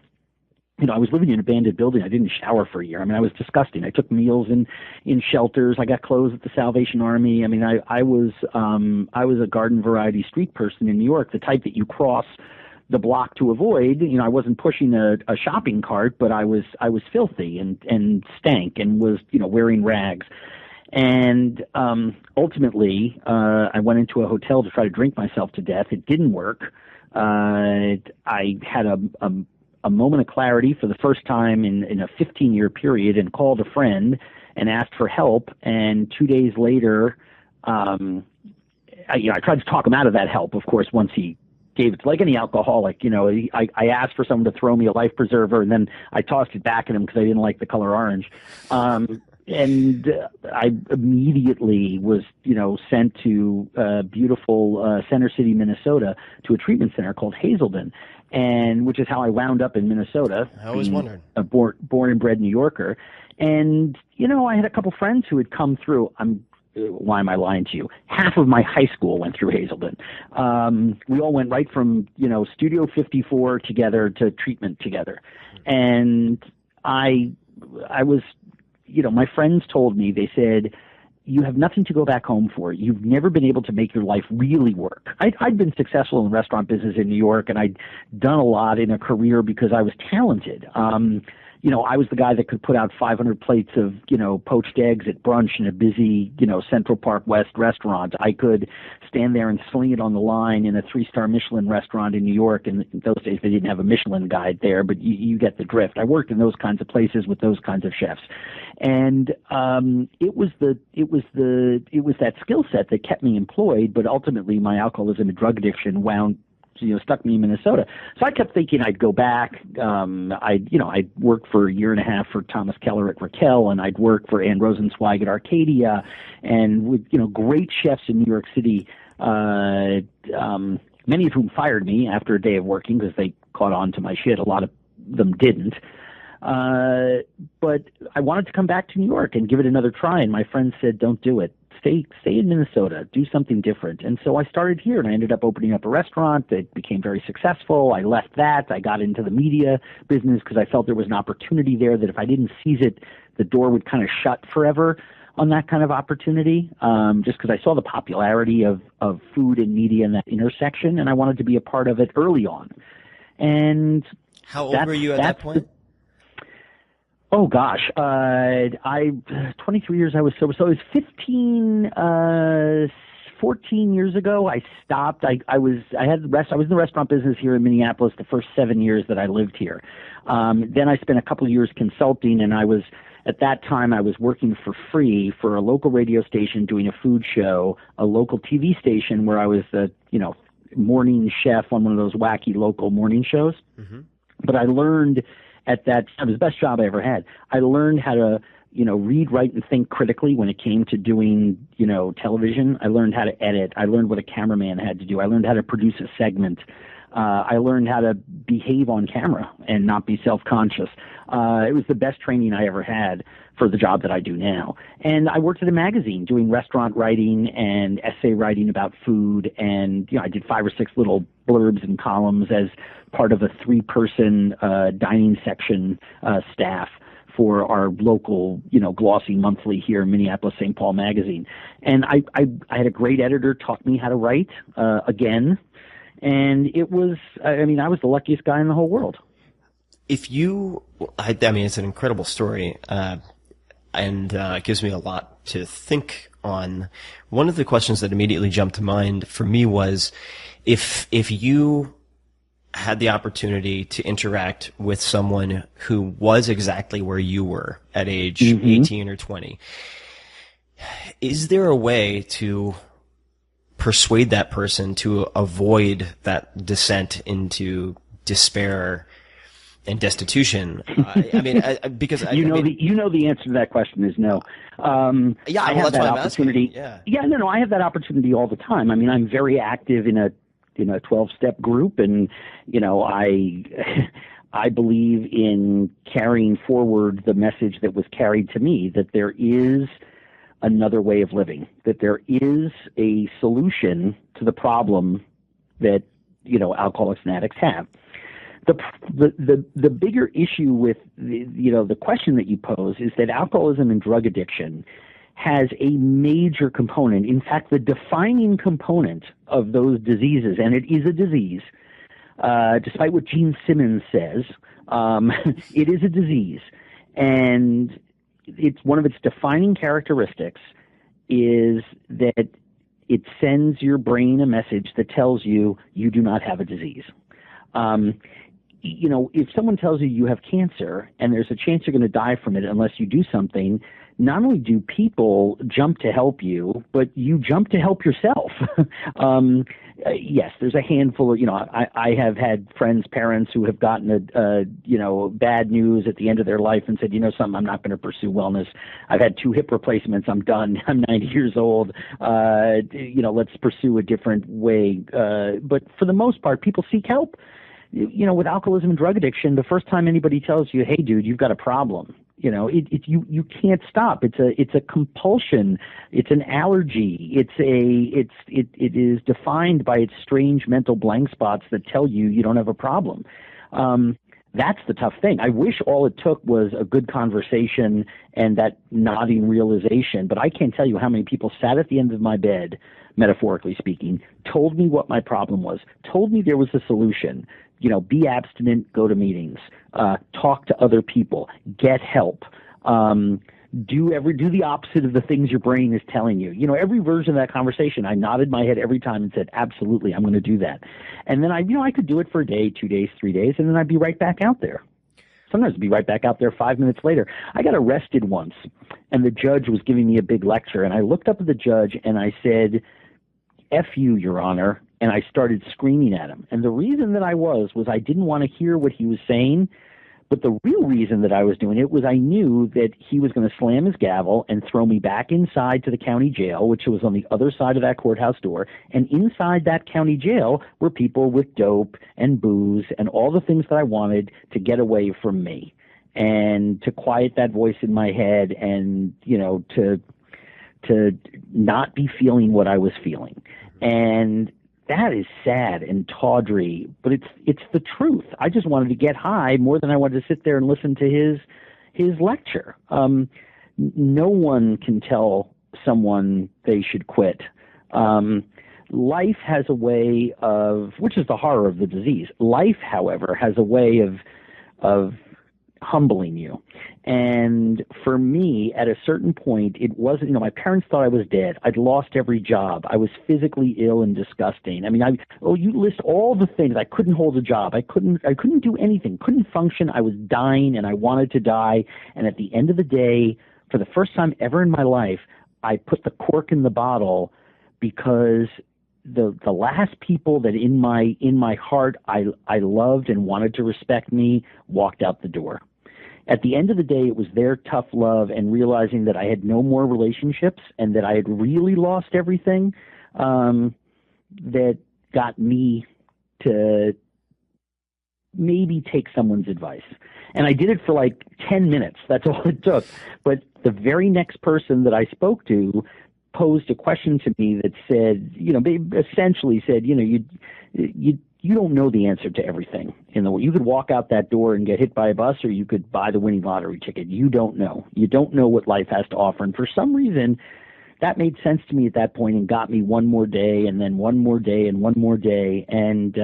I was living in an abandoned building. I didn't shower for a year. I mean, I was disgusting. I took meals in shelters. I got clothes at the Salvation Army. I mean, I was a garden variety street person in New York, the type that you cross the block to avoid. I wasn't pushing a shopping cart, but I was filthy and stank and was, wearing rags. And ultimately, I went into a hotel to try to drink myself to death. It didn't work. I had a moment of clarity for the first time in a 15-year period and called a friend and asked for help. And 2 days later, I tried to talk him out of that help, of course, once he gave it. Like any alcoholic, I asked for someone to throw me a life preserver, and then I tossed it back at him because I didn't like the color orange. And I immediately was, sent to beautiful Center City, Minnesota, to a treatment center called Hazelden, and which is how I wound up in Minnesota. I always wondered. A born and bred New Yorker. And, I had a couple friends who had come through. Why am I lying to you? Half of my high school went through Hazelden. We all went right from, Studio 54 together to treatment together. And I was, my friends told me, they said, you have nothing to go back home for. You've never been able to make your life really work. I'd been successful in the restaurant business in New York, and I'd done a lot in a career because I was talented. I was the guy that could put out 500 plates of, poached eggs at brunch in a busy, Central Park West restaurant. I could stand there and sling it on the line in a 3-star Michelin restaurant in New York. And in those days, they didn't have a Michelin guide there, but you get the drift. I worked in those kinds of places with those kinds of chefs. And it was that skill set that kept me employed, but ultimately my alcoholism and drug addiction stuck me in Minnesota. So I kept thinking I'd go back. I'd work for a year and a half for Thomas Keller at Raquel, and I'd work for Ann Rosenzweig at Arcadia, and with, great chefs in New York City, many of whom fired me after a day of working because they caught on to my shit. A lot of them didn't. But I wanted to come back to New York and give it another try, and my friends said, don't do it. Stay in Minnesota, do something different. And so I started here, and I ended up opening up a restaurant that became very successful. I left that. I got into the media business because I felt there was an opportunity there that if I didn't seize it, the door would kind of shut forever on that kind of opportunity, just because I saw the popularity of food and media in that intersection, and I wanted to be a part of it early on. And how old were you at that point? Oh gosh, 23 years I was sober. So it was 14 years ago. I stopped. I was in the restaurant business here in Minneapolis the first 7 years that I lived here. Then I spent a couple of years consulting, and at that time I was working for free for a local radio station doing a food show, a local TV station where I was the, morning chef on one of those wacky local morning shows. Mm-hmm. But I learned at that time, it was the best job I ever had. I learned how to, read, write, and think critically when it came to doing, television. I learned how to edit. I learned what a cameraman had to do. I learned how to produce a segment. I learned how to behave on camera and not be self-conscious. It was the best training I ever had for the job that I do now. And I worked at a magazine doing restaurant writing and essay writing about food. And, I did 5 or 6 little blurbs and columns as part of a 3-person dining section staff for our local, glossy monthly here in Minneapolis, St. Paul magazine. And I had a great editor taught me how to write again. And it was, I was the luckiest guy in the whole world. It's an incredible story, and it gives me a lot to think on. One of the questions that immediately jumped to mind for me was, if you had the opportunity to interact with someone who was exactly where you were at age 18 or 20, is there a way to persuade that person to avoid that descent into despair and destitution? Because the answer to that question is no. I have that opportunity. I have that opportunity all the time. I'm very active in a 12-step group, and I believe in carrying forward the message that was carried to me, that there is another way of living, that there is a solution to the problem that, alcoholics and addicts have. The bigger issue with the question that you pose is that alcoholism and drug addiction has a major component, in fact, the defining component of those diseases, and it is a disease, despite what Gene Simmons says, it is a disease, and it's one of its defining characteristics is that it sends your brain a message that tells you you do not have a disease. If someone tells you you have cancer and there's a chance you're going to die from it unless you do something, not only do people jump to help you, but you jump to help yourself. Yes, there's a handful of, I have had friends, parents who have gotten bad news at the end of their life and said, something, I'm not going to pursue wellness. I've had 2 hip replacements. I'm done. I'm 90 years old. Let's pursue a different way. But for the most part, people seek help. With alcoholism and drug addiction, the first time anybody tells you, hey, dude, you've got a problem, you can't stop. It's a compulsion. It's an allergy. It is defined by its strange mental blank spots that tell you you don't have a problem. That's the tough thing. I wish all it took was a good conversation and that nodding realization, but I can't tell you how many people sat at the end of my bed, metaphorically speaking, told me what my problem was, told me there was a solution. Be abstinent, go to meetings, talk to other people, get help, do the opposite of the things your brain is telling you. Every version of that conversation, I nodded my head every time and said, absolutely, I'm going to do that. And then I could do it for a day, 2 days, 3 days, and then I'd be right back out there. Sometimes I'd be right back out there 5 minutes later. I got arrested once, and the judge was giving me a big lecture, and I looked up at the judge and I said, F you, Your Honor. And I started screaming at him. And the reason that I was I didn't want to hear what he was saying, but the real reason that I was doing it was I knew that he was going to slam his gavel and throw me back inside to the county jail, which was on the other side of that courthouse door. And inside that county jail were people with dope and booze and all the things that I wanted to get away from me and to quiet that voice in my head and, to not be feeling what I was feeling. And that is sad and tawdry, but it's the truth. I just wanted to get high more than I wanted to sit there and listen to his lecture. No one can tell someone they should quit. Life has a way of, which is the horror of the disease. Life, however, has a way of humbling you. And for me, at a certain point, it wasn't, my parents thought I was dead. I'd lost every job. I was physically ill and disgusting. You list all the things. I couldn't hold a job. I couldn't do anything, couldn't function. I was dying and I wanted to die. And at the end of the day, for the first time ever in my life, I put the cork in the bottle because the last people that in my heart I loved and wanted to respect me walked out the door. At the end of the day, it was their tough love and realizing that I had no more relationships and that I had really lost everything that got me to maybe take someone's advice. And I did it for like 10 minutes. That's all it took. But the very next person that I spoke to posed a question to me that said, essentially said, you don't know the answer to everything in the world. You could walk out that door and get hit by a bus, or you could buy the winning lottery ticket. You don't know. You don't know what life has to offer. And for some reason, that made sense to me at that point and got me one more day and then one more day and one more day. And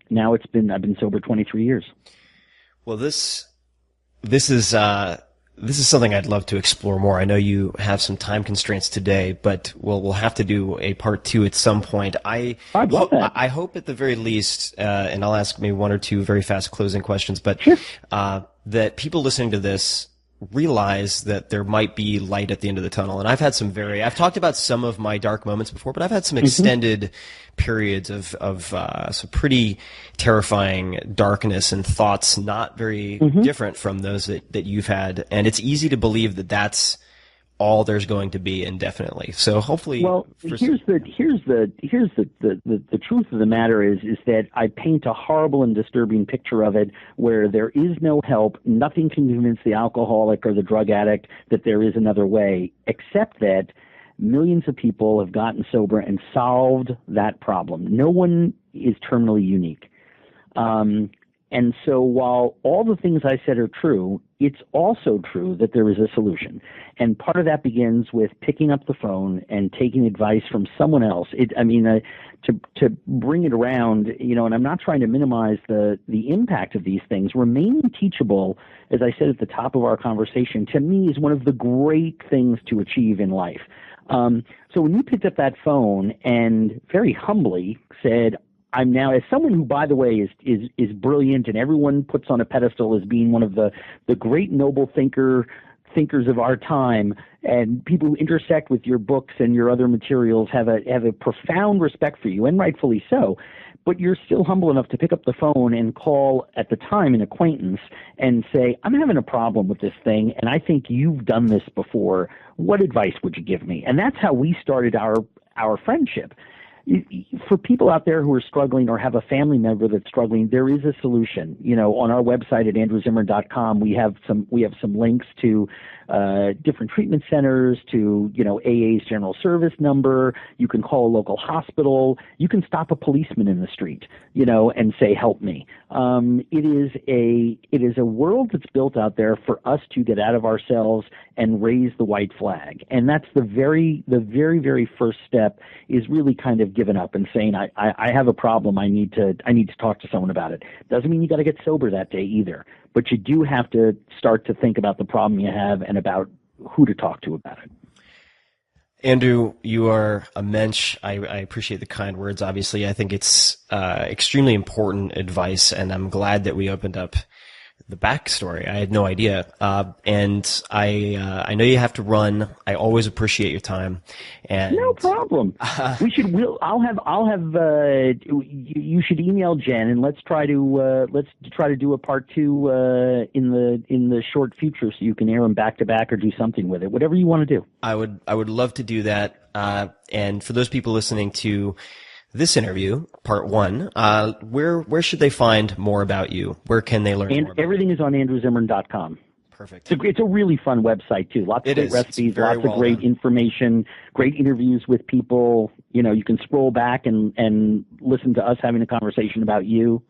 now I've been sober 23 years. Well, this is something I'd love to explore more. I know you have some time constraints today, but we'll have to do a part 2 at some point. I'd love that. I hope at the very least, and I'll ask maybe 1 or 2 very fast closing questions, but sure. That people listening to this realize that there might be light at the end of the tunnel. And I've talked about some of my dark moments before, but I've had some extended periods of some pretty terrifying darkness and thoughts not very different from those that you've had. And it's easy to believe that that's all there's going to be indefinitely. So hopefully, well, here's the truth of the matter is that I paint a horrible and disturbing picture of it, where there is no help. Nothing can convince the alcoholic or the drug addict that there is another way, except that millions of people have gotten sober and solved that problem. No one is terminally unique. And so while all the things I said are true, it's also true that there is a solution. And part of that begins with picking up the phone and taking advice from someone else. To bring it around, and I'm not trying to minimize the impact of these things. Remaining teachable, as I said at the top of our conversation, to me is one of the great things to achieve in life. So when you picked up that phone and very humbly said, I'm now, as someone who, by the way, is brilliant and everyone puts on a pedestal as being one of the great noble thinkers of our time, and people who intersect with your books and your other materials have a profound respect for you, and rightfully so. But you're still humble enough to pick up the phone and call, at the time, an acquaintance and say, I'm having a problem with this thing, and I think you've done this before. What advice would you give me? And that's how we started our friendship. For people out there who are struggling or have a family member that's struggling, there is a solution. On our website at andrewzimmern.com, we have some links to different treatment centers, to AA's general service number. You can call a local hospital. You can stop a policeman in the street, and say, "Help me." It is a world that's built out there for us to get out of ourselves and raise the white flag. And that's the very, very first step, is really kind of giving up and saying, I have a problem. I need to talk to someone about it. Doesn't mean you got to get sober that day either, but you do have to start to think about the problem you have and about who to talk to about it. Andrew, you are a mensch. I appreciate the kind words. Obviously, I think it's extremely important advice, and I'm glad that we opened up the backstory. I had no idea, and I know you have to run. I always appreciate your time. And no problem. I'll have. You should email Jen, and let's try to do a part 2 in the short future, so you can air them back to back or do something with it. Whatever you want to do. I would love to do that. And for those people listening to this interview, part 1, where should they find more about you? Where can they learn more about everything you? Is on andrewzimmern.com. Perfect. It's a really fun website, too. Lots of great recipes, lots of great information, great interviews with people. You can scroll back and listen to us having a conversation about you.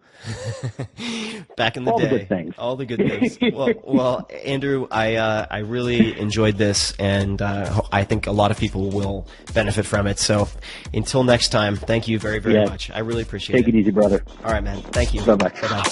Back in the day. All the good things. All the good things. Well, Andrew, I really enjoyed this, and I think a lot of people will benefit from it. So until next time, thank you very, very much. I really appreciate it. Take it easy, brother. All right, man. Thank you. Bye-bye. Bye-bye.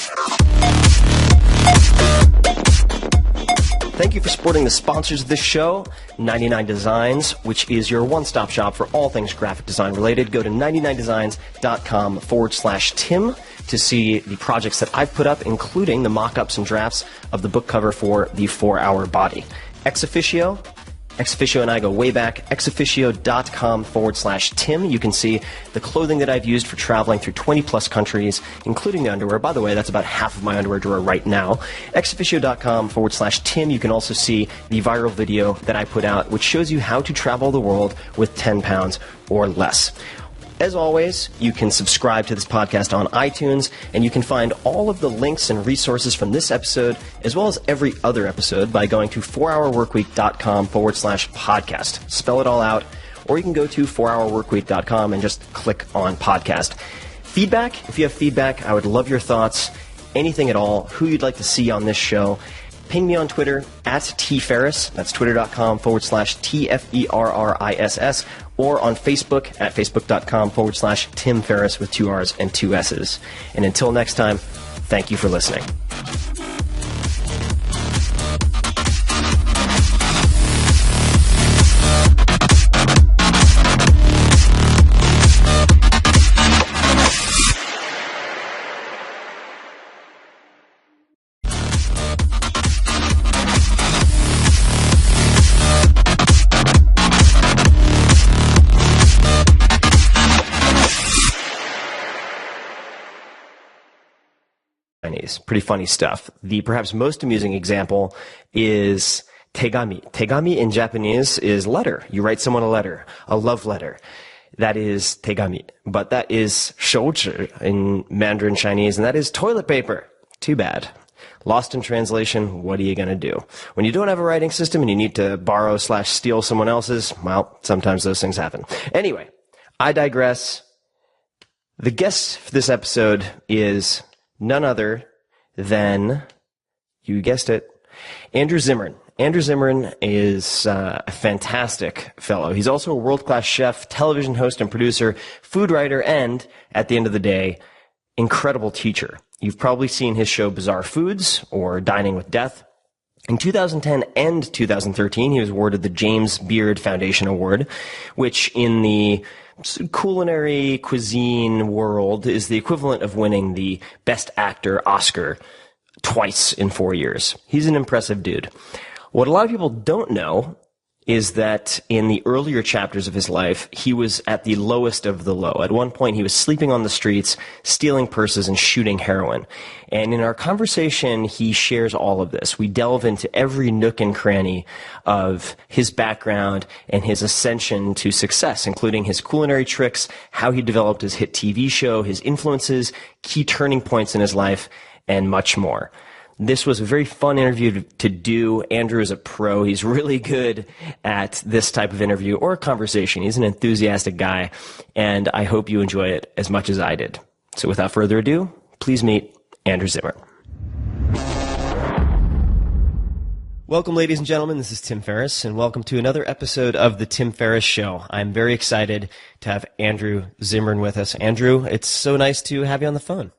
Thank you for supporting the sponsors of this show, 99 Designs, which is your one-stop shop for all things graphic design related. Go to 99designs.com/Tim to see the projects that I've put up, including the mock-ups and drafts of the book cover for The 4-Hour Body. Ex Officio and I go way back. exofficio.com/Tim. You can see the clothing that I've used for traveling through 20-plus countries, including the underwear. By the way, that's about half of my underwear drawer right now. exofficio.com/Tim. You can also see the viral video that I put out, which shows you how to travel the world with 10 pounds or less. As always, you can subscribe to this podcast on iTunes, and you can find all of the links and resources from this episode, as well as every other episode, by going to 4hourworkweek.com/podcast. Spell it all out, or you can go to 4hourworkweek.com and just click on podcast. Feedback, if you have feedback, I would love your thoughts, anything at all, who you'd like to see on this show. Ping me on Twitter at tferriss, that's twitter.com/TFERRISS, or on Facebook at facebook.com/Tim Ferriss with 2 R's and 2 S's. And until next time, thank you for listening. Pretty funny stuff. The perhaps most amusing example is tegami. Tegami in Japanese is letter. You write someone a letter, a love letter. That is tegami. But that is shouji in Mandarin Chinese, and that is toilet paper. Too bad. Lost in translation, what are you going to do? When you don't have a writing system and you need to borrow/steal someone else's, well, sometimes those things happen. Anyway, I digress. The guest for this episode is none other than, you guessed it, Andrew Zimmern. Andrew Zimmern is a fantastic fellow. He's also a world-class chef, television host and producer, food writer, and, at the end of the day, incredible teacher. You've probably seen his show Bizarre Foods or Dining with Death. In 2010 and 2013, he was awarded the James Beard Foundation Award, which in the culinary cuisine world is the equivalent of winning the Best Actor Oscar twice in 4 years. He's an impressive dude. What a lot of people don't know is that in the earlier chapters of his life, he was at the lowest of the low. At one point, he was sleeping on the streets, stealing purses, and shooting heroin. And in our conversation, he shares all of this. We delve into every nook and cranny of his background and his ascension to success, including his culinary tricks, how he developed his hit TV show, his influences, key turning points in his life, and much more. This was a very fun interview to do. Andrew is a pro. He's really good at this type of interview or conversation. He's an enthusiastic guy, and I hope you enjoy it as much as I did. So without further ado, please meet Andrew Zimmern. Welcome, ladies and gentlemen. This is Tim Ferriss, and welcome to another episode of The Tim Ferriss Show. I'm very excited to have Andrew Zimmern with us. Andrew, it's so nice to have you on the phone.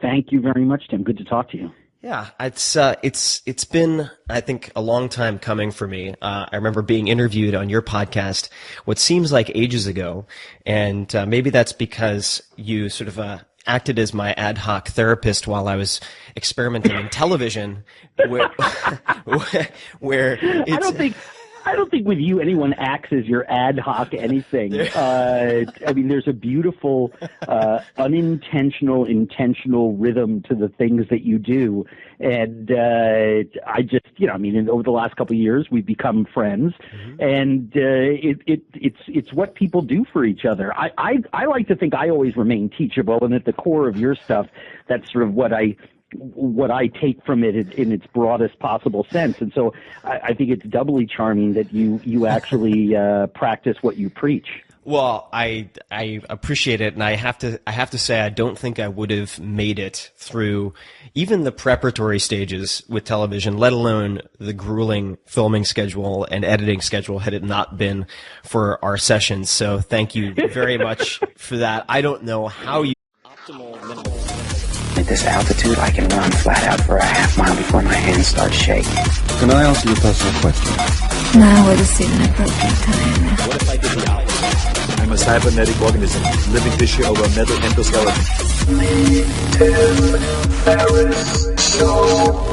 Thank you very much, Tim. Good to talk to you. Yeah, it's been, I think, a long time coming for me. I remember being interviewed on your podcast what seems like ages ago, and maybe that's because you sort of acted as my ad hoc therapist while I was experimenting in television, where it's... I don't think with you anyone acts as your ad hoc anything. I mean, there's a beautiful, unintentional, intentional rhythm to the things that you do. And I just, over the last couple of years, we've become friends. Mm-hmm. And it's what people do for each other. I like to think I always remain teachable, and at the core of your stuff, that's sort of what I take from it in its broadest possible sense. And so I think it's doubly charming that you actually practice what you preach. Well, I appreciate it, and I have to say I don't think I would have made it through even the preparatory stages with television, let alone the grueling filming schedule and editing schedule, had it not been for our sessions. So thank you very much for that. I don't know how you At this altitude, I can run flat out for a half mile before my hands start shaking. Can I ask you a personal question? Now would seem an appropriate time. What if I did the opposite? I'm a cybernetic organism, living tissue over a metal endoskeleton. The Tim Ferriss Show.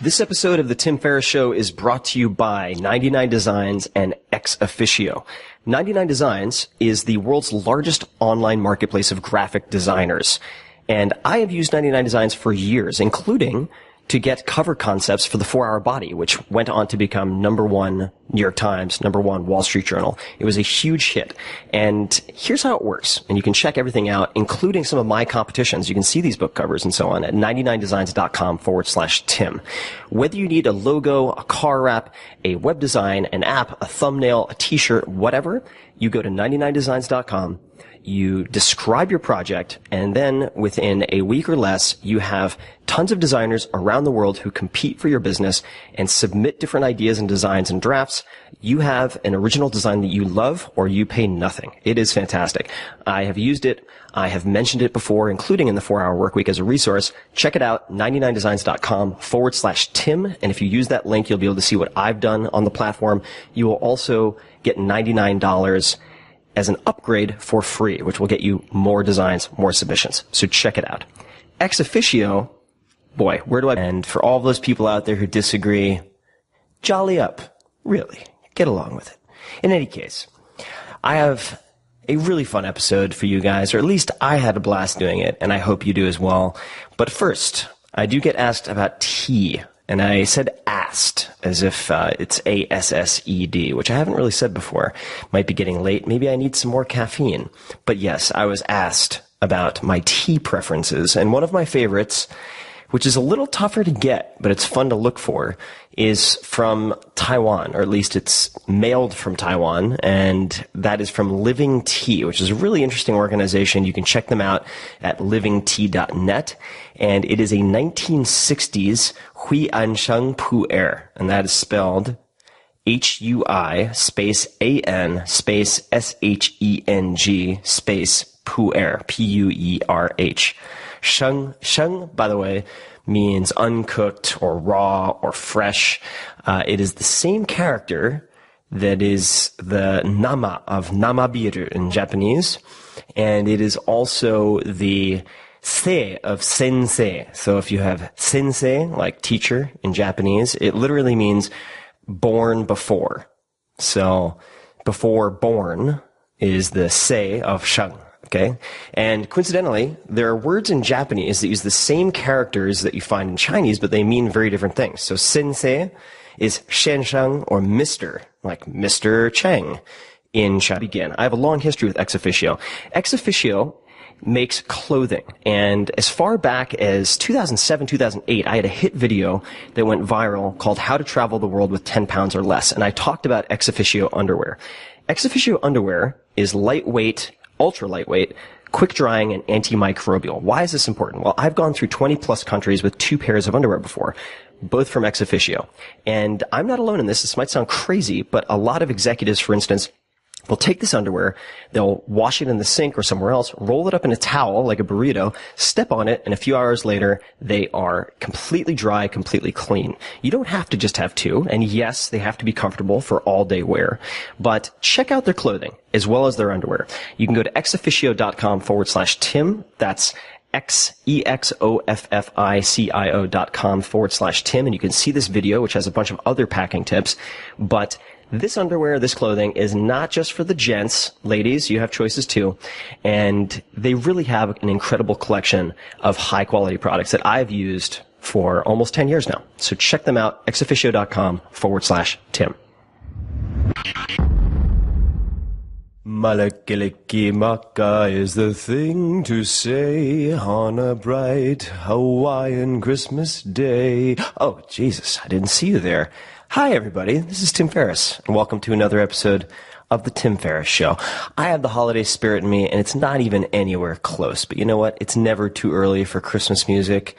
This episode of The Tim Ferriss Show is brought to you by 99 Designs and Ex Officio. 99 Designs is the world's largest online marketplace of graphic designers. And I have used 99 Designs for years, including to get cover concepts for the 4-Hour Body, which went on to become #1 New York Times, #1 Wall Street Journal. It was a huge hit. And here's how it works. And you can check everything out, including some of my competitions. You can see these book covers and so on at 99designs.com/Tim. Whether you need a logo, a car wrap, a web design, an app, a thumbnail, a t-shirt, whatever, you go to 99designs.com. You describe your project, and then within a week or less, you have tons of designers around the world who compete for your business and submit different ideas and designs and drafts. You have an original design that you love, or you pay nothing. It is fantastic. I have used it. I have mentioned it before, including in the 4-Hour Workweek as a resource. Check it out, 99designs.com/Tim. And if you use that link, you'll be able to see what I've done on the platform. You will also get $99 as an upgrade for free, which will get you more designs, more submissions. So check it out. Ex Officio, boy, where do I... And for all those people out there who disagree, jolly up. Really. Get along with it. In any case, I have a really fun episode for you guys, or at least I had a blast doing it, and I hope you do as well. But first, I do get asked about tea. And I said asked, as if it's ASSED, which I haven't really said before. Might be getting late. Maybe I need some more caffeine. But yes, I was asked about my tea preferences. And one of my favorites, which is a little tougher to get, but it's fun to look for, is from Taiwan, or at least it's mailed from Taiwan, and that is from Living Tea, which is a really interesting organization. You can check them out at livingtea.net, and it is a 1960s Hui An Sheng Pu'er, and that is spelled Hui space AN space SHENG space Pu'er, Puerh. Sheng, by the way, means uncooked or raw or fresh. It is the same character that is the nama of namabiru in Japanese, and it is also the se of sensei. So if you have sensei, like teacher in Japanese, it literally means born before. So before born is the se of sheng. Okay? And coincidentally, there are words in Japanese that use the same characters that you find in Chinese, but they mean very different things. So sensei is shensheng, or Mr., like Mr. Cheng in China. Begin. I have a long history with Ex Officio. Ex Officio makes clothing, and as far back as 2007, 2008, I had a hit video that went viral called How to Travel the World with 10 Pounds or Less, and I talked about Ex Officio underwear. Ex Officio underwear is lightweight, ultra lightweight, quick drying, and antimicrobial. Why is this important? Well, I've gone through 20 plus countries with 2 pairs of underwear before, both from Ex Officio. And I'm not alone in this. This might sound crazy, but a lot of executives, for instance, will take this underwear, they'll wash it in the sink or somewhere else, roll it up in a towel like a burrito, step on it, and a few hours later, they are completely dry, completely clean. You don't have to just have 2, and yes, they have to be comfortable for all-day wear, but check out their clothing as well as their underwear. You can go to exofficio.com/Tim. That's exofficio.com/Tim, and you can see this video, which has a bunch of other packing tips, but this underwear, this clothing, is not just for the gents. Ladies, you have choices too. And they really have an incredible collection of high-quality products that I've used for almost 10 years now. So check them out, exofficio.com/Tim. Malakilikimaka is the thing to say on a bright Hawaiian Christmas day. Oh, Jesus, I didn't see you there. Hi, everybody. This is Tim Ferriss, and welcome to another episode of The Tim Ferriss Show. I have the holiday spirit in me, and it's not even anywhere close. But you know what? It's never too early for Christmas music.